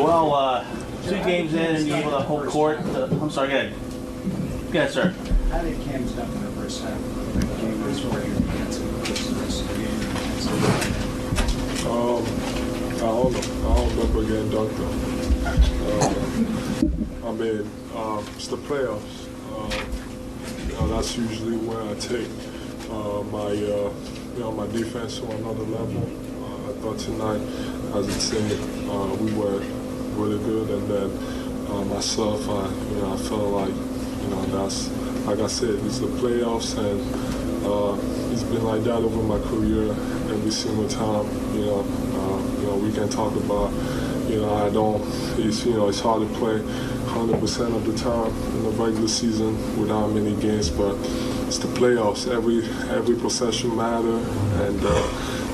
Joel, 2 games in and you're able to hold court. I'm sorry, go ahead. Go ahead, sir. How did Cam step in the first half? The game was where your defensive push the rest of the game. I don't remember getting dunked on. It's the playoffs. That's usually where I take my defense to another level. I thought tonight, as a team, we were really good, and then myself, I felt like, that's, like I said, it's the playoffs, and it's been like that over my career every single time. We can talk about, it's hard to play 100% of the time in the regular season without many games, but it's the playoffs. Every possession matter, and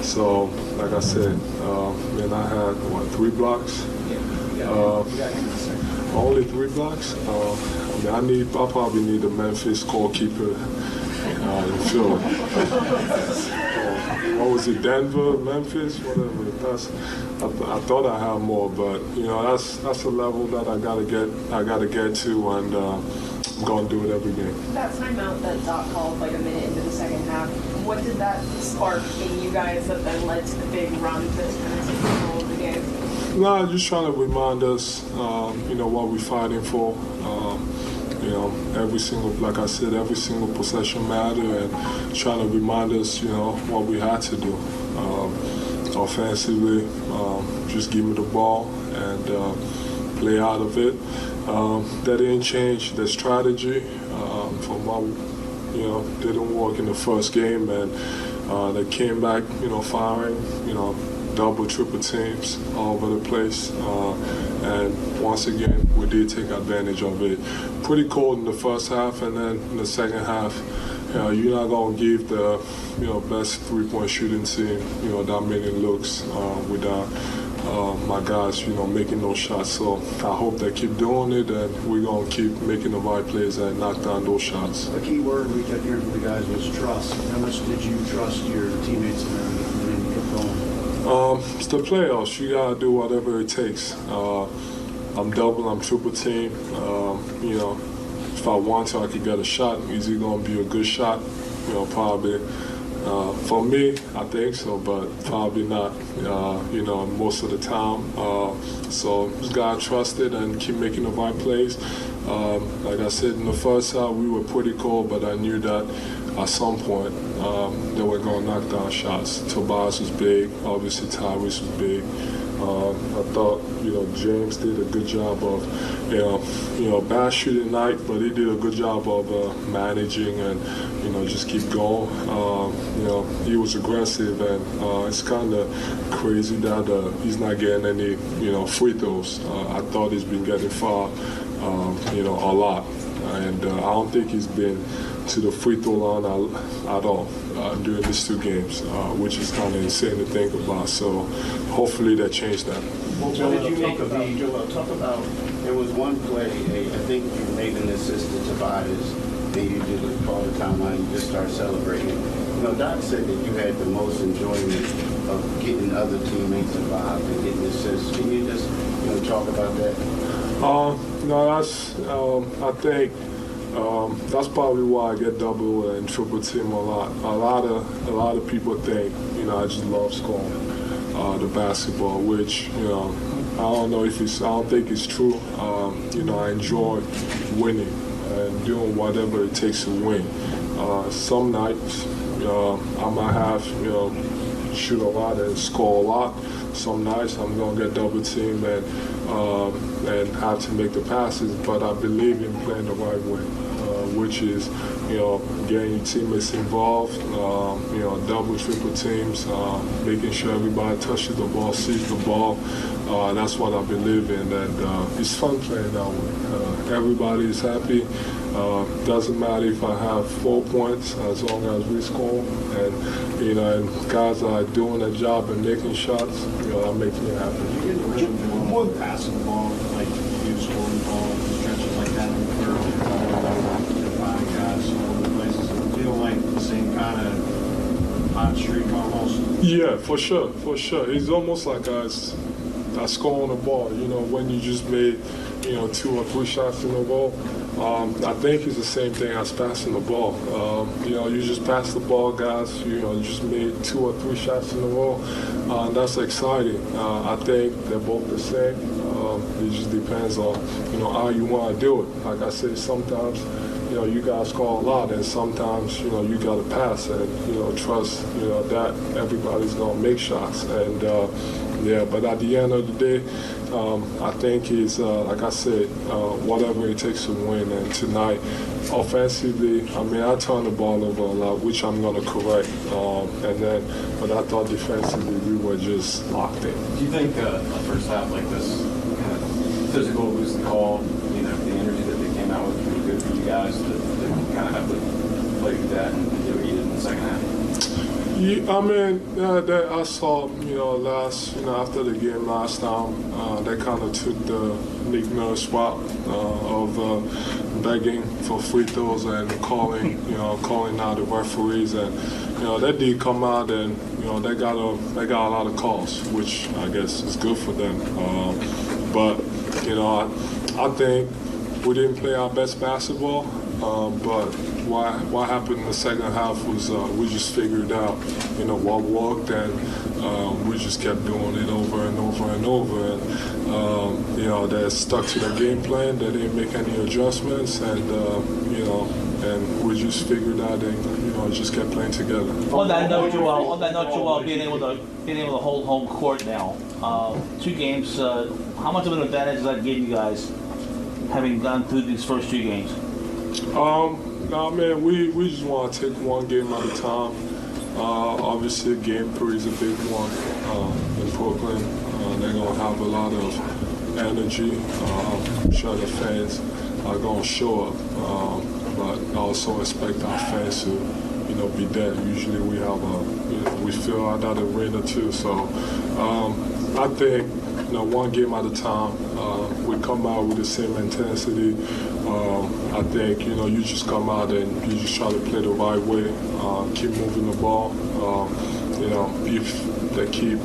so, like I said, I had, 3 blocks? Only 3 blocks? I probably need a Memphis goalkeeper in Philly. What was it, Denver, Memphis, whatever. I thought I had more, but that's a level that I gotta get to, and I'm gonna do it every game. That timeout that Doc called like a minute into the second half, what did that spark in you guys that then led to the big run to kind of take control of the game? No, just trying to remind us, what we're fighting for. Every single possession matter, and trying to remind us, what we had to do. Offensively, just give me the ball and play out of it. That didn't change the strategy from what, didn't work in the first game, and they came back, firing, double, triple teams all over the place. And once again, we did take advantage of it. Pretty cold in the first half, and then in the second half, you're not going to give the best three-point shooting team that many looks without my guys making those shots. So I hope they keep doing it, and we're going to keep making the right plays and knock down those shots. A key word we kept hearing from the guys was trust. How much did you trust your teammates and then you kept going? It's the playoffs. You got to do whatever it takes. I'm double, I'm triple team. If I want to, I could get a shot. Is it going to be a good shot? Probably. For me, I think so, but probably not, most of the time. So just got to trust it and keep making the right plays. Like I said, in the first half, we were pretty cold, but I knew that at some point they were going to knock down shots. Tobias was big. Obviously, Tyrese was big. I thought, James did a good job of, bad shooting night, but he did a good job of managing and, just keep going. He was aggressive, and it's kind of crazy that he's not getting any, free throws. I thought he's been getting fouled, a lot. And I don't think he's been to the free throw line at all during these 2 games, which is kind of insane to think about. So hopefully they change that. Well, what did you make of Joel? Talk about, there was one play, I think you made an assist to Tobias, then you did call the timeout and you just start celebrating. Doc said that you had the most enjoyment of getting other teammates involved and getting assists. Can you just talk about that? No, that's I think that's probably why I get double and triple team a lot. A lot of people think I just love scoring the basketball, which I don't know if I don't think it's true. I enjoy winning and doing whatever it takes to win. Some nights I might have shoot a lot and score a lot. Some nights I'm gonna get double teamed and have to make the passes, but I believe in playing the right way, which is getting your teammates involved, double, triple teams, making sure everybody touches the ball, sees the ball. That's what I believe in, and it's fun playing that way. Everybody is happy. Doesn't matter if I have 4 points as long as we score, and and guys are doing their job and making shots. That makes me happy. You get the rhythm doing more passing the ball, like you scoring the ball in stretches like that in the third, five guys all over the places. Feel like the same kind of hot streak almost. Yeah, for sure. It's almost like I score on the ball. You know, when you just made, 2 or 3 shots in a row. I think it's the same thing as passing the ball. You just pass the ball, guys. You just made 2 or 3 shots in a row. That's exciting. I think they're both the same. It just depends on, how you want to do it. Like I said, sometimes, you guys score a lot, and sometimes, you got to pass and, trust, that everybody's going to make shots. And, but at the end of the day, I think it's, like I said, whatever it takes to win. And tonight, offensively, I turned the ball over a lot, which I'm going to correct. But I thought defensively, we were just locked in. Do you think the first half like this kind of physical losing call, the energy that they came out with was pretty good for you guys to kind of have to play through that and do what you did in the second half? Yeah, that I saw, after the game last time, they kind of took the Nick Nurse swap of begging for free throws and calling out the referees, and they did come out and they got a lot of calls, which I guess is good for them. But I think we didn't play our best basketball. But what happened in the second half was we just figured out, what worked, and we just kept doing it over and over and over. And they stuck to the game plan. They didn't make any adjustments, and and we just figured out and just kept playing together. On that note, Joel, being able to hold home court now, 2 games. How much of an advantage does that give you guys, having gone through these first 2 games? We just want to take one game at a time. Obviously, game 3 is a big one in Brooklyn. They're going to have a lot of energy. I'm sure the fans are going to show up. But I also expect our fans to, be there. Usually we have we fill out that arena too. So I think, one game at a time. We come out with the same intensity. I think, you just come out and you just try to play the right way, keep moving the ball. If they keep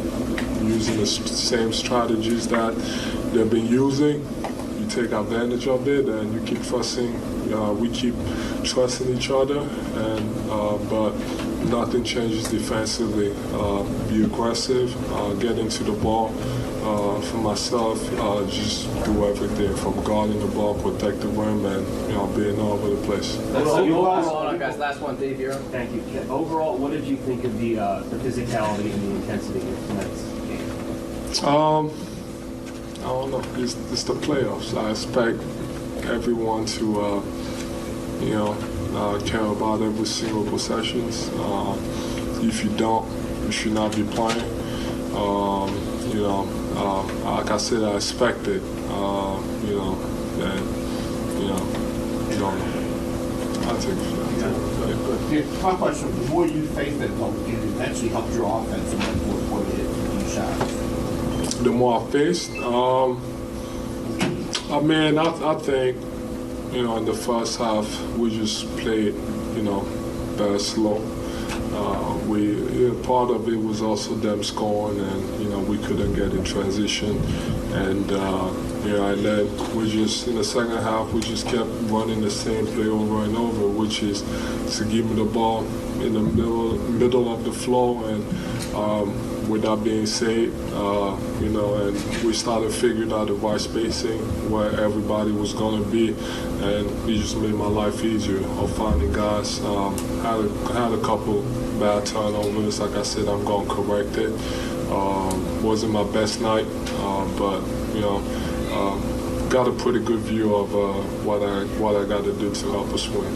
using the same strategies that they've been using, you take advantage of it and you keep trusting. We keep trusting each other, and but nothing changes defensively. Be aggressive, get into the ball. For myself, just do everything from guarding the ball, protect the rim, and being all over the place. Hold on, guys. Last one, Dave. Here. Thank you. Overall, what did you think of the physicality and the intensity of tonight's game? I don't know. It's the playoffs. I expect everyone to, care about every single possessions. If you don't, you should not be playing. Like I said, I expect it. I take it. My question: the more you face it eventually helped your offense in that fourth quarter to hit these shots. The more I faced, I think, in the first half we just played, very slow. Part of it was also them scoring, and we couldn't get in transition, and and then we just in the second half we just kept running the same play over and over, which is to give me the ball in the middle of the flow, and with that being said, and we started figuring out the right spacing where everybody was going to be, and it just made my life easier of finding guys. Had a couple bad turnovers. Like I said, I'm going to correct it. Wasn't my best night, but got a pretty good view of what I got to do to help us win.